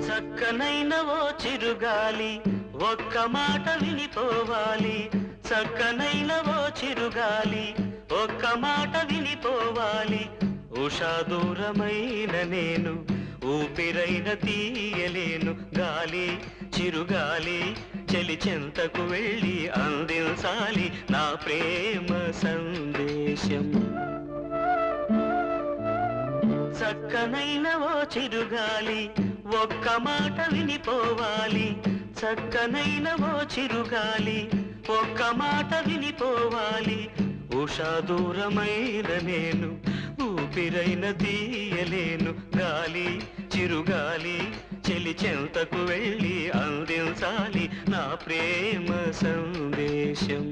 చక్కనైన ఓ చిరుగాలి ఒక్క మాట వినిపోవాలి, చక్కనైన ఓ చిరుగాలి ఒక్క మాట వినిపోవాలి. ఉషా దూరమైన నేను ఊపిరైన తీయలేను, గాలి చిరుగాలి చెలి చెంతకు వెళ్ళి అందించాలి నా ప్రేమ సందేశం. చక్కనైన ఓ చిరుగాలి ఒక్క మాట వినిపోవాలి, చక్కనైన ఓ చిరుగాలి ఒక్క మాట వినిపోవాలి. ఉషా దూరమైన నేను ఊపిరైన తీయలేను, గాలి చిరుగాలి చెలి చెంతకు వెళ్ళి అందించాలి నా ప్రేమ సందేశం.